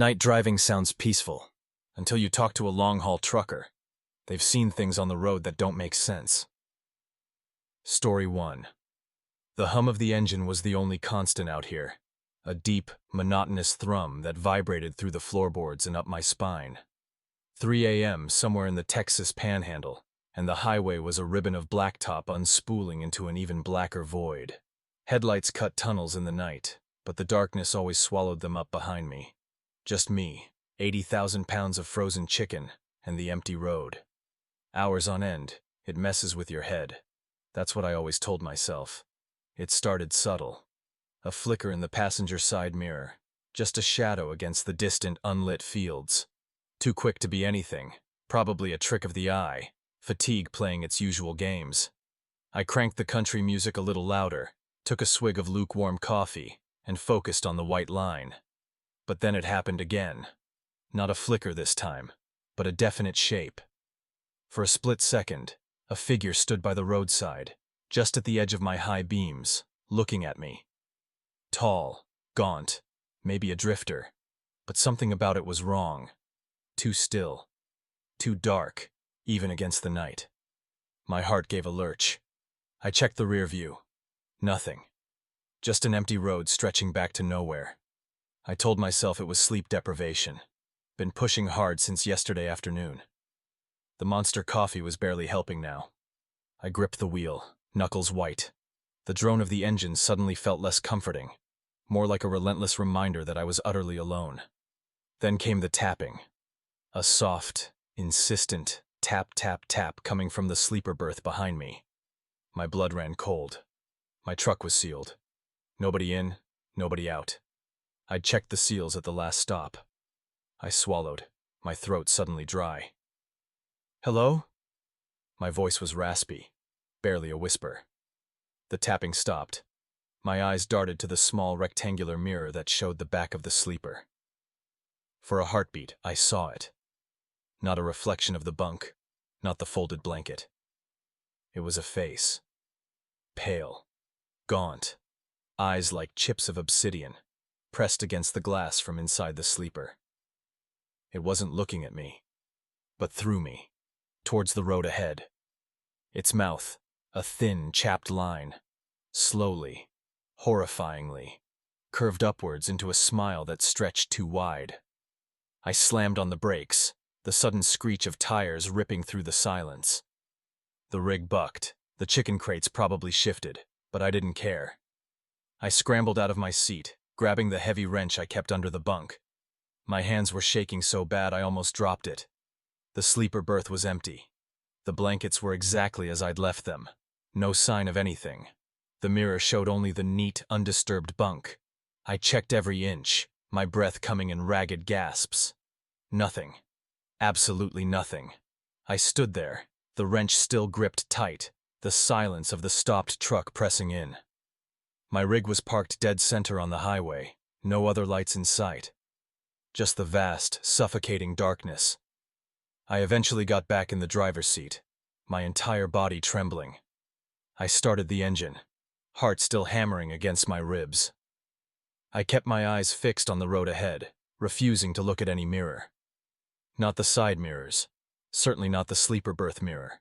Night driving sounds peaceful, until you talk to a long-haul trucker. They've seen things on the road that don't make sense. Story 1. The hum of the engine was the only constant out here, a deep, monotonous thrum that vibrated through the floorboards and up my spine. 3 a.m. somewhere in the Texas Panhandle, and the highway was a ribbon of blacktop unspooling into an even blacker void. Headlights cut tunnels in the night, but the darkness always swallowed them up behind me. Just me, 80,000 pounds of frozen chicken, and the empty road. Hours on end, it messes with your head. That's what I always told myself. It started subtle. A flicker in the passenger side mirror, just a shadow against the distant, unlit fields. Too quick to be anything, probably a trick of the eye, fatigue playing its usual games. I cranked the country music a little louder, took a swig of lukewarm coffee, and focused on the white line. But then it happened again. Not a flicker this time, but a definite shape. For a split second, a figure stood by the roadside, just at the edge of my high beams, looking at me. Tall, gaunt, maybe a drifter, but something about it was wrong. Too still, too dark, even against the night. My heart gave a lurch. I checked the rear view. Nothing. Just an empty road stretching back to nowhere. I told myself it was sleep deprivation. Been pushing hard since yesterday afternoon. The Monster coffee was barely helping now. I gripped the wheel, knuckles white. The drone of the engine suddenly felt less comforting, more like a relentless reminder that I was utterly alone. Then came the tapping. A soft, insistent tap, tap, tap coming from the sleeper berth behind me. My blood ran cold. My truck was sealed. Nobody in, nobody out. I'd checked the seals at the last stop. I swallowed, my throat suddenly dry. "Hello?" My voice was raspy, barely a whisper. The tapping stopped. My eyes darted to the small rectangular mirror that showed the back of the sleeper. For a heartbeat, I saw it. Not a reflection of the bunk, not the folded blanket. It was a face. Pale, gaunt, eyes like chips of obsidian, pressed against the glass from inside the sleeper. It wasn't looking at me, but through me, towards the road ahead. Its mouth, a thin, chapped line, slowly, horrifyingly, curved upwards into a smile that stretched too wide. I slammed on the brakes, the sudden screech of tires ripping through the silence. The rig bucked, the chicken crates probably shifted, but I didn't care. I scrambled out of my seat, grabbing the heavy wrench I kept under the bunk. My hands were shaking so bad I almost dropped it. The sleeper berth was empty. The blankets were exactly as I'd left them. No sign of anything. The mirror showed only the neat, undisturbed bunk. I checked every inch, my breath coming in ragged gasps. Nothing. Absolutely nothing. I stood there, the wrench still gripped tight, the silence of the stopped truck pressing in. My rig was parked dead center on the highway, no other lights in sight. Just the vast, suffocating darkness. I eventually got back in the driver's seat, my entire body trembling. I started the engine, heart still hammering against my ribs. I kept my eyes fixed on the road ahead, refusing to look at any mirror. Not the side mirrors, certainly not the sleeper berth mirror.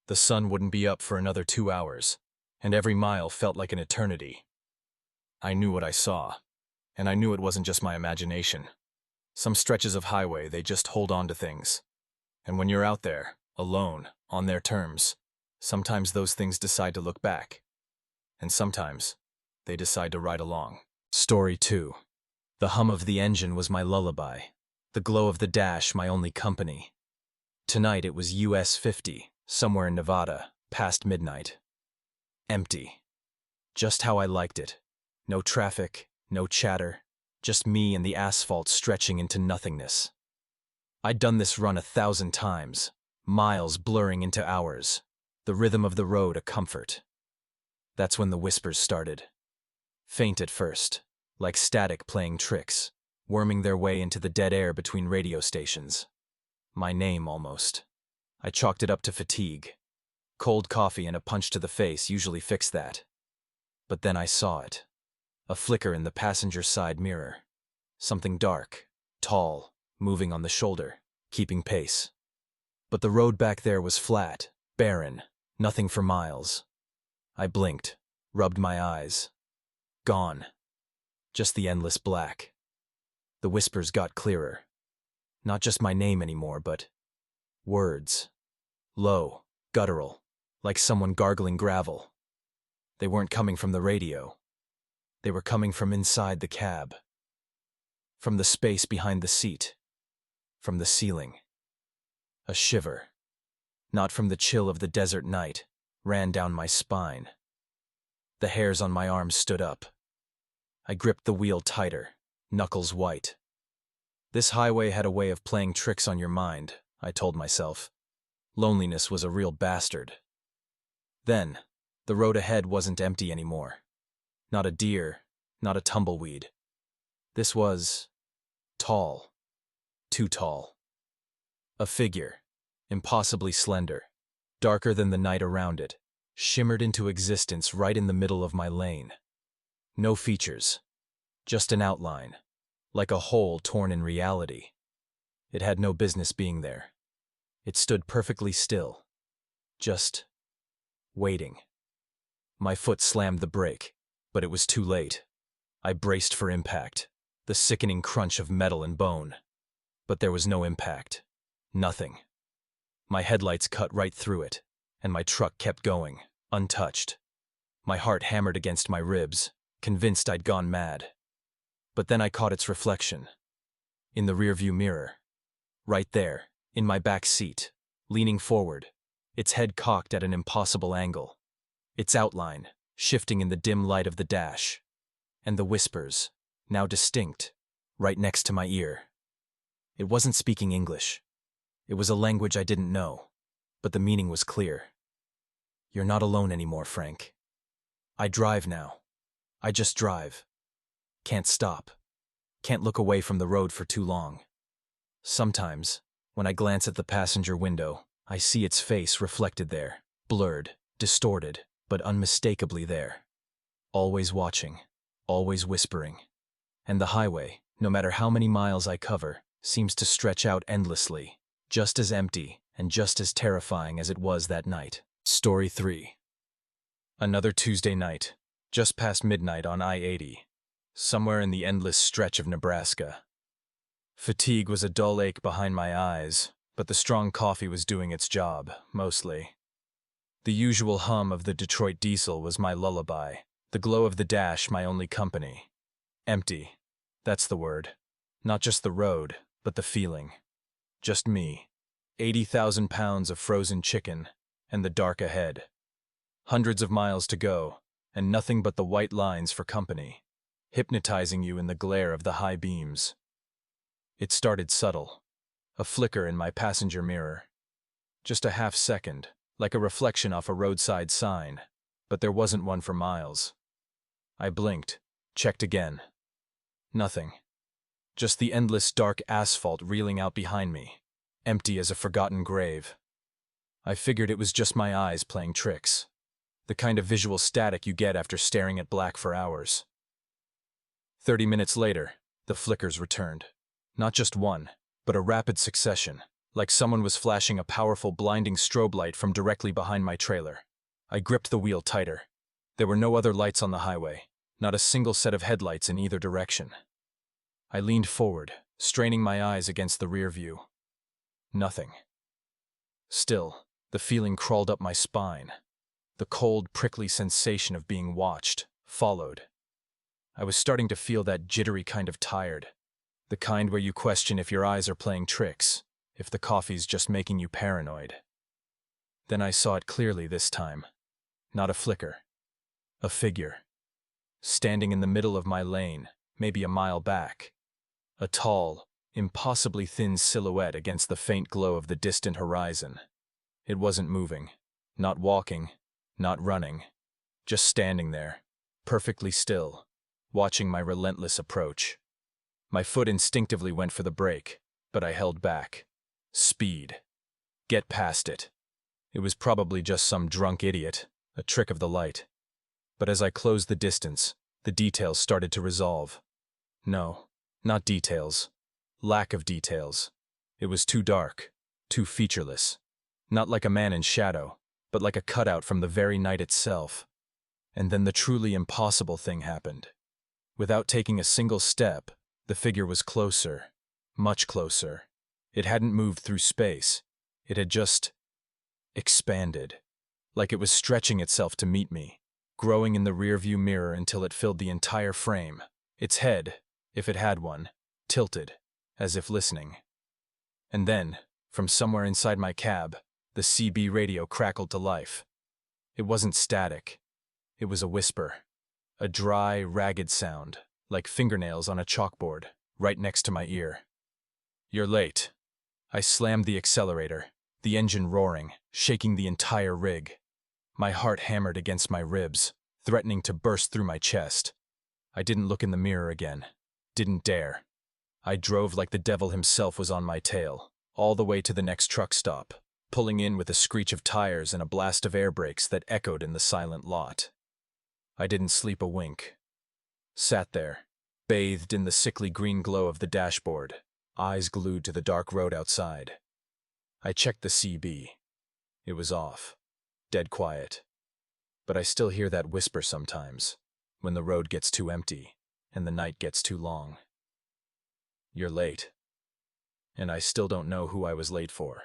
The sun wouldn't be up for another 2 hours, and every mile felt like an eternity. I knew what I saw, and I knew it wasn't just my imagination. Some stretches of highway, they just hold on to things. And when you're out there, alone, on their terms, sometimes those things decide to look back. And sometimes, they decide to ride along. Story 2. The hum of the engine was my lullaby. The glow of the dash my only company. Tonight it was US 50, somewhere in Nevada, past midnight. Empty. Just how I liked it. No traffic, no chatter, just me and the asphalt stretching into nothingness. I'd done this run 1,000 times, miles blurring into hours, the rhythm of the road a comfort. That's when the whispers started. Faint at first, like static playing tricks, worming their way into the dead air between radio stations. My name, almost. I chalked it up to fatigue. Cold coffee and a punch to the face usually fix that. But then I saw it. A flicker in the passenger side mirror. Something dark, tall, moving on the shoulder, keeping pace. But the road back there was flat, barren, nothing for miles. I blinked, rubbed my eyes. Gone. Just the endless black. The whispers got clearer. Not just my name anymore, but words. Low, guttural, like someone gargling gravel. They weren't coming from the radio. They were coming from inside the cab. From the space behind the seat. From the ceiling. A shiver, not from the chill of the desert night, ran down my spine. The hairs on my arms stood up. I gripped the wheel tighter, knuckles white. This highway had a way of playing tricks on your mind, I told myself. Loneliness was a real bastard. Then, the road ahead wasn't empty anymore. Not a deer, not a tumbleweed. This was tall. Too tall. A figure, impossibly slender, darker than the night around it, shimmered into existence right in the middle of my lane. No features, just an outline, like a hole torn in reality. It had no business being there. It stood perfectly still, just waiting. My foot slammed the brake, but it was too late. I braced for impact, the sickening crunch of metal and bone. But there was no impact. Nothing. My headlights cut right through it, and my truck kept going, untouched. My heart hammered against my ribs, convinced I'd gone mad. But then I caught its reflection. In the rearview mirror. Right there, in my back seat, leaning forward, its head cocked at an impossible angle. Its outline, shifting in the dim light of the dash. And the whispers, now distinct, right next to my ear. It wasn't speaking English. It was a language I didn't know, but the meaning was clear. You're not alone anymore, Frank. I drive now. I just drive. Can't stop. Can't look away from the road for too long. Sometimes, when I glance at the passenger window, I see its face reflected there, blurred, distorted, but unmistakably there. Always watching, always whispering. And the highway, no matter how many miles I cover, seems to stretch out endlessly, just as empty and just as terrifying as it was that night. Story 3. Another Tuesday night, just past midnight on I-80, somewhere in the endless stretch of Nebraska. Fatigue was a dull ache behind my eyes, but the strong coffee was doing its job, mostly. The usual hum of the Detroit diesel was my lullaby, the glow of the dash my only company. Empty. That's the word. Not just the road, but the feeling. Just me. 80,000 pounds of frozen chicken, and the dark ahead. Hundreds of miles to go, and nothing but the white lines for company, hypnotizing you in the glare of the high beams. It started subtle. A flicker in my passenger mirror. Just a half second, like a reflection off a roadside sign, but there wasn't one for miles. I blinked, checked again. Nothing. Just the endless dark asphalt reeling out behind me, empty as a forgotten grave. I figured it was just my eyes playing tricks. The kind of visual static you get after staring at black for hours. 30 minutes later, the flickers returned. Not just one, but a rapid succession, like someone was flashing a powerful blinding strobe light from directly behind my trailer. I gripped the wheel tighter. There were no other lights on the highway, not a single set of headlights in either direction. I leaned forward, straining my eyes against the rear view. Nothing. Still, the feeling crawled up my spine. The cold, prickly sensation of being watched, followed. I was starting to feel that jittery kind of tired. The kind where you question if your eyes are playing tricks, if the coffee's just making you paranoid. Then I saw it clearly this time. Not a flicker. A figure. Standing in the middle of my lane, maybe a mile back. A tall, impossibly thin silhouette against the faint glow of the distant horizon. It wasn't moving. Not walking. Not running. Just standing there, perfectly still, watching my relentless approach. My foot instinctively went for the brake, but I held back. Speed. Get past it. It was probably just some drunk idiot, a trick of the light. But as I closed the distance, the details started to resolve. No, not details. Lack of details. It was too dark, too featureless. Not like a man in shadow, but like a cutout from the very night itself. And then the truly impossible thing happened. Without taking a single step, the figure was closer, much closer. It hadn't moved through space. It had just expanded, like it was stretching itself to meet me, growing in the rearview mirror until it filled the entire frame. Its head, if it had one, tilted, as if listening. And then, from somewhere inside my cab, the CB radio crackled to life. It wasn't static. It was a whisper. A dry, ragged sound, like fingernails on a chalkboard, right next to my ear. "You're late." I slammed the accelerator, the engine roaring, shaking the entire rig. My heart hammered against my ribs, threatening to burst through my chest. I didn't look in the mirror again. Didn't dare. I drove like the devil himself was on my tail, all the way to the next truck stop, pulling in with a screech of tires and a blast of air brakes that echoed in the silent lot. I didn't sleep a wink. Sat there, bathed in the sickly green glow of the dashboard, eyes glued to the dark road outside. I checked the CB. It was off. Dead quiet. But I still hear that whisper sometimes, when the road gets too empty and the night gets too long. "You're late." And I still don't know who I was late for.